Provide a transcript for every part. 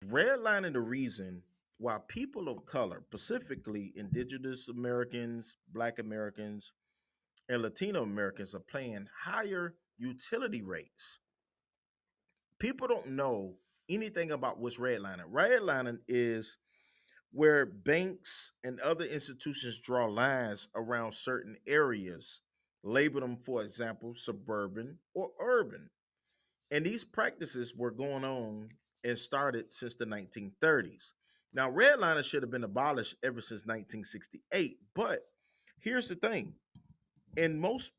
redlining the reason why people of color, specifically indigenous Americans, black Americans, and Latino Americans, are paying higher utility rates? People don't know anything about what's redlining. Redlining is where banks and other institutions draw lines around certain areas, label them, for example, suburban or urban. And these practices were going on and started since the 1930s. Now, redlining should have been abolished ever since 1968. But here's the thing: in most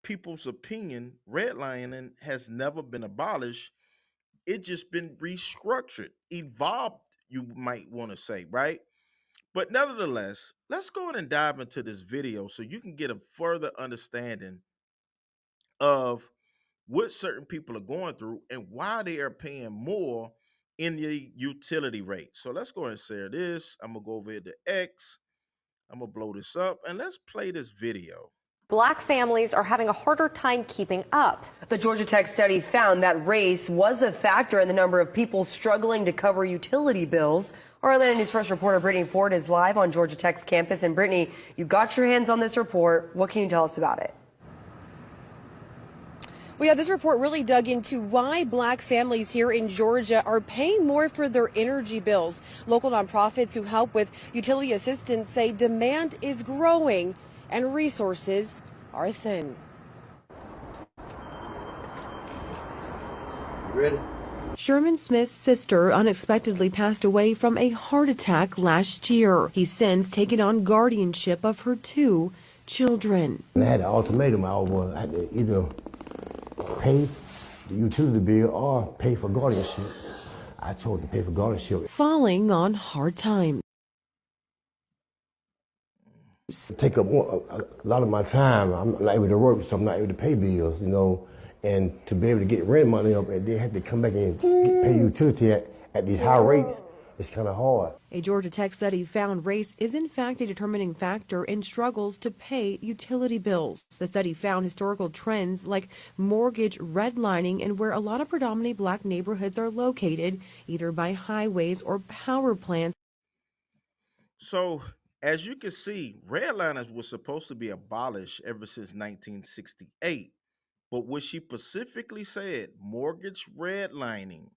people's opinion, redlining has never been abolished. It just been restructured, evolved, you might want to say, right? But nevertheless, let's go ahead and dive into this video so you can get a further understanding of what certain people are going through and why they are paying more in the utility rate. So let's go ahead and share this. I'm gonna go over here to X. I'm gonna blow this up and let's play this video. Black families are having a harder time keeping up. The Georgia Tech study found that race was a factor in the number of people struggling to cover utility bills. Our Atlanta News First reporter Brittany Ford is live on Georgia Tech's campus. And Brittany, you got your hands on this report. What can you tell us about it? Well, yeah, this report really dug into why black families here in Georgia are paying more for their energy bills. Local nonprofits who help with utility assistance say demand is growing and resources are thin. Ready? Sherman Smith's sister unexpectedly passed away from a heart attack last year. He's since taken on guardianship of her 2 children. And I had an ultimatum. I had to either pay the utility bill or pay for guardianship. I chose to pay for guardianship. Falling on hard times. Take up a lot of my time. I'm not able to work, so I'm not able to pay bills, and to be able to get rent money up and then have to come back and pay utility at these high rates, it's kind of hard. A Georgia Tech study found race is in fact a determining factor in struggles to pay utility bills. The study found historical trends like mortgage redlining and where a lot of predominantly black neighborhoods are located, either by highways or power plants. So, as you can see, redliners were supposed to be abolished ever since 1968. But what she specifically said, mortgage redlining.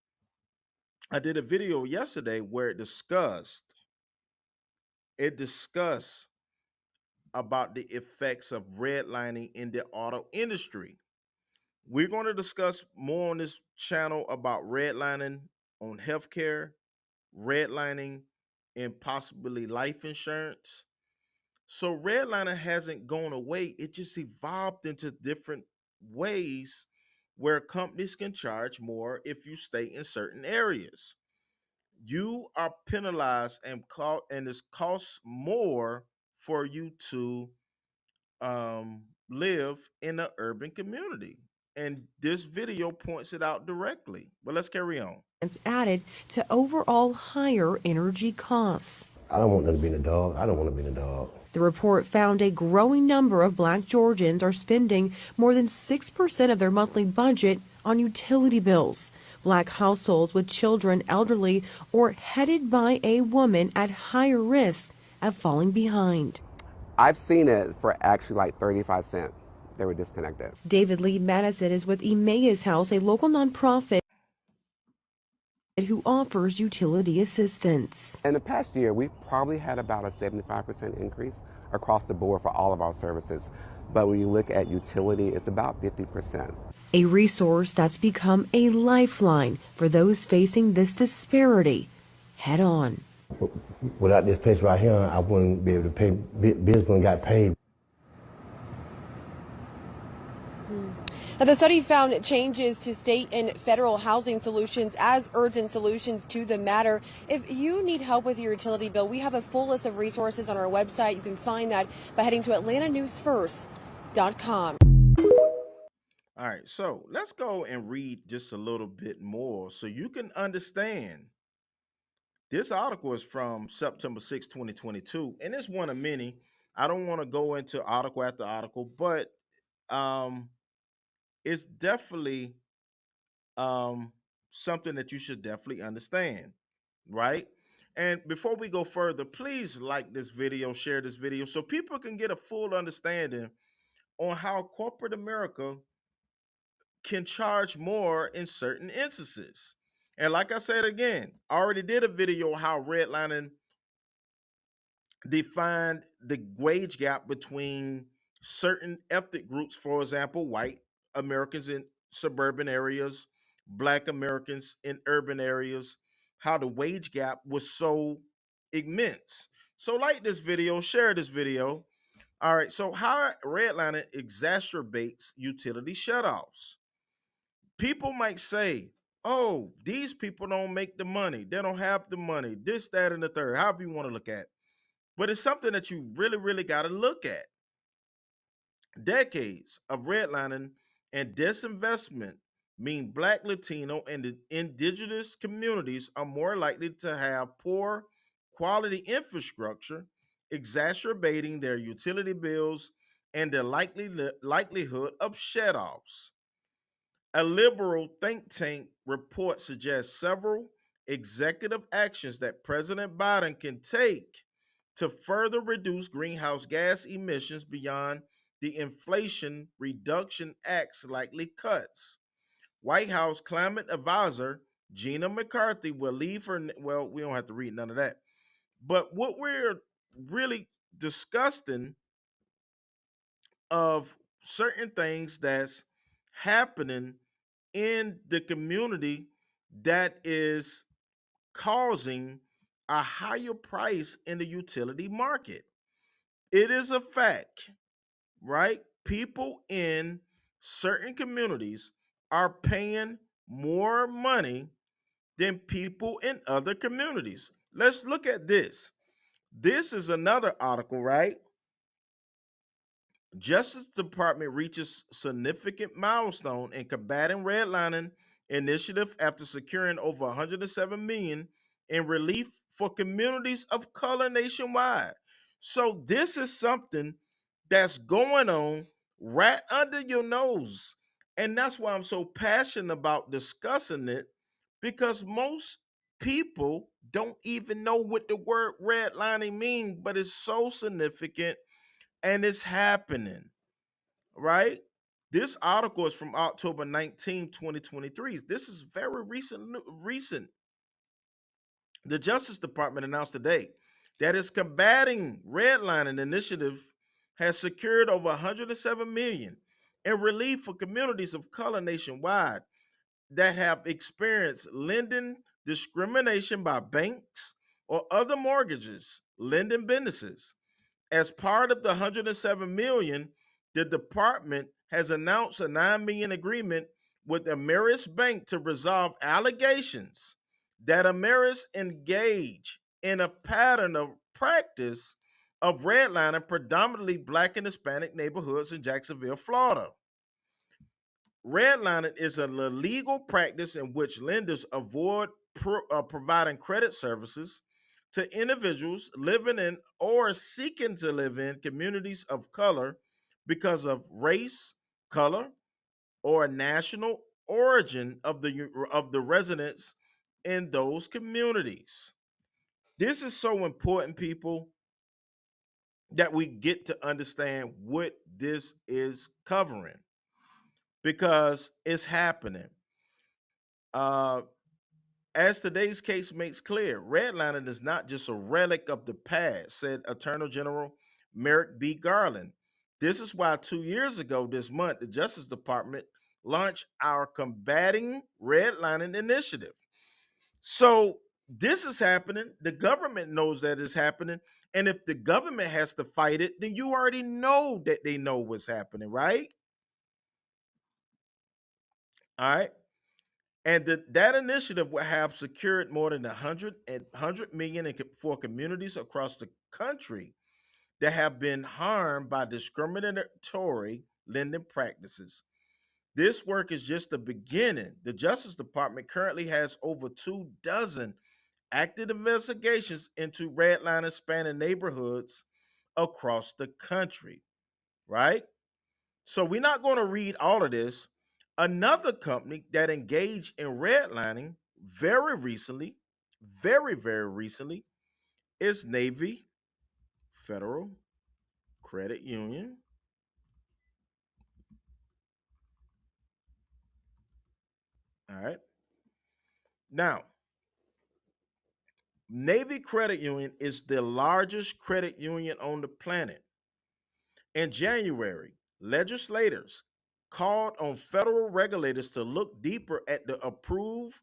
I did a video yesterday where it discussed about the effects of redlining in the auto industry. We're going to discuss more on this channel about redlining on healthcare, redlining, and possibly life insurance. So redlining hasn't gone away. It just evolved into different ways where companies can charge more if you stay in certain areas. You are penalized and it costs more for you to live in an urban community. And this video points it out directly. But let's carry on. It's added to overall higher energy costs. I don't want them to be in a dog. I don't want to be in a dog. The report found a growing number of black Georgians are spending more than 6% of their monthly budget on utility bills. Black households with children, elderly, or headed by a woman at higher risk of falling behind. I've seen it for actually like 35 cents. They were disconnected. David Lee Madison is with Emmaus House, a local nonprofit who offers utility assistance. In the past year, we've probably had about a 75% increase across the board for all of our services. But when you look at utility, it's about 50%. A resource that's become a lifeline for those facing this disparity head on. Without this place right here, I wouldn't be able to pay. Bills wouldn't got paid. Now, the study found changes to state and federal housing solutions as urgent solutions to the matter. If you need help with your utility bill, we have a full list of resources on our website. You can find that by heading to atlantanewsfirst.com. All right, so let's go and read just a little bit more so you can understand. This article is from September 6, 2022, and it's one of many. I don't want to go into article after article, but it's definitely something that you should definitely understand. right? And before we go further, please like this video, share this video so people can get a full understanding on how corporate America can charge more in certain instances. And like I said again, I already did a video how redlining defined the wage gap between certain ethnic groups, for example, white Americans in suburban areas, black Americans in urban areas, how the wage gap was so immense. So, like this video, share this video. All right, so how redlining exacerbates utility shutoffs. People might say, oh, these people don't make the money, they don't have the money, this, that, and the third, however you want to look at it. But it's something that you really, really got to look at. Decades of redlining and disinvestment mean Black, Latino, and the indigenous communities are more likely to have poor quality infrastructure, exacerbating their utility bills and the likelihood of shut-offs. A liberal think tank report suggests several executive actions that President Biden can take to further reduce greenhouse gas emissions beyond the Inflation Reduction Act's likely cuts. White House climate advisor Gina McCarthy will leave her. Well, we don't have to read none of that. But what we're really discussing of certain things that's happening in the community that is causing a higher price in the utility market. It is a fact, right? People in certain communities are paying more money than people in other communities. Let's look at this. This is another article, right? Justice Department reaches significant milestone in combating redlining initiative after securing over 107 million in relief for communities of color nationwide. So this is something that's going on right under your nose. And that's why I'm so passionate about discussing it, because most people don't even know what the word redlining means, but it's so significant and it's happening, right? This article is from October 19, 2023. This is very recent. The Justice Department announced today that its combating redlining initiative has secured over 107 million in relief for communities of color nationwide that have experienced lending discrimination by banks or other mortgages lending businesses. As part of the 107 million, the department has announced a 9 million agreement with Ameris Bank to resolve allegations that Ameris engage in a pattern of practice of redlining predominantly Black and Hispanic neighborhoods in Jacksonville, Florida. Redlining is a legal practice in which lenders avoid providing credit services to individuals living in or seeking to live in communities of color because of race, color, or national origin of the residents in those communities. This is so important, people, that we get to understand what this is covering, because it's happening. Uh, as today's case makes clear, redlining is not just a relic of the past, said Attorney General Merrick B. Garland. This is why 2 years ago this month, the Justice Department launched our Combating Redlining Initiative. So this is happening. The government knows that it's happening. And if the government has to fight it, then you already know that they know what's happening, right? All right. And that initiative will have secured more than 100 million for communities across the country that have been harmed by discriminatory lending practices. This work is just the beginning. The Justice Department currently has over 24 active investigations into redlining spanning neighborhoods across the country, right? So we're not going to read all of this. Another company that engaged in redlining very recently, very, very recently is Navy Federal Credit Union. All right. Now, Navy Credit Union is the largest credit union on the planet. In January, legislators called on federal regulators to look deeper at the approved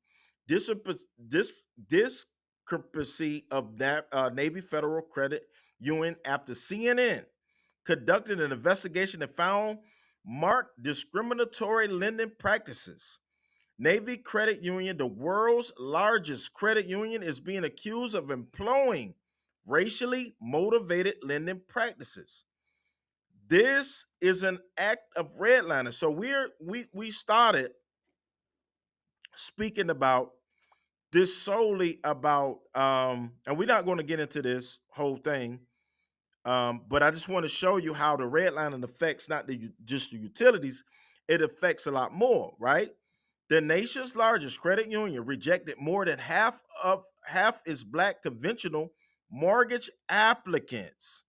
discrepancy of that Navy Federal Credit Union after CNN conducted an investigation that found marked discriminatory lending practices. Navy Credit Union, the world's largest credit union, is being accused of employing racially motivated lending practices. This is an act of redlining. So we started speaking about this solely about and we're not going to get into this whole thing, but I just want to show you how the redlining affects not just the utilities, it affects a lot more, right? The nation's largest credit union rejected more than half its black conventional mortgage applicants.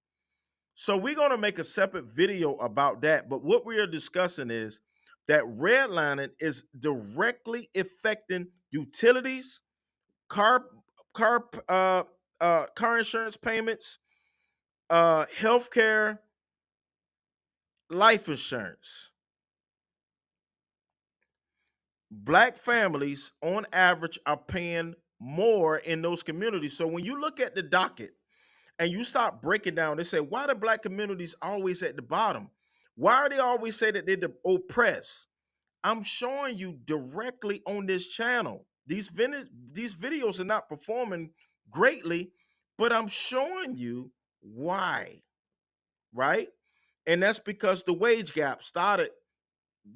So we're going to make a separate video about that. But what we are discussing is that redlining is directly affecting utilities, car car car insurance payments, healthcare, life insurance. Black families on average are paying more in those communities. So when you look at the docket and you start breaking down, they say, why the black communities always at the bottom? Why are they always say that they're the oppressed? I'm showing you directly on this channel. These videos are not performing greatly, but I'm showing you why, right? And that's because the wage gap started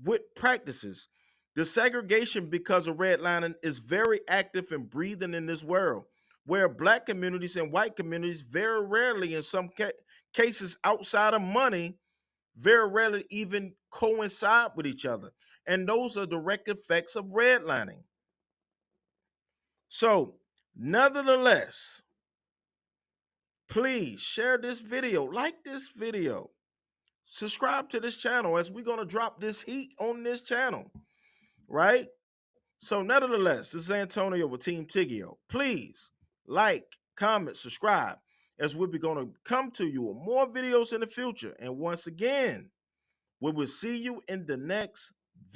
with practices. The segregation because of redlining is very active and breathing in this world, where black communities and white communities very rarely, in some cases outside of money, very rarely even coincide with each other. And those are direct effects of redlining. So, nevertheless, please share this video, like this video, subscribe to this channel as we're going to drop this heat on this channel, right? So, nevertheless, this is Antonio with Team Tiggio. Please like, comment, subscribe, as we'll be going to come to you with more videos in the future. And once again, we will see you in the next video.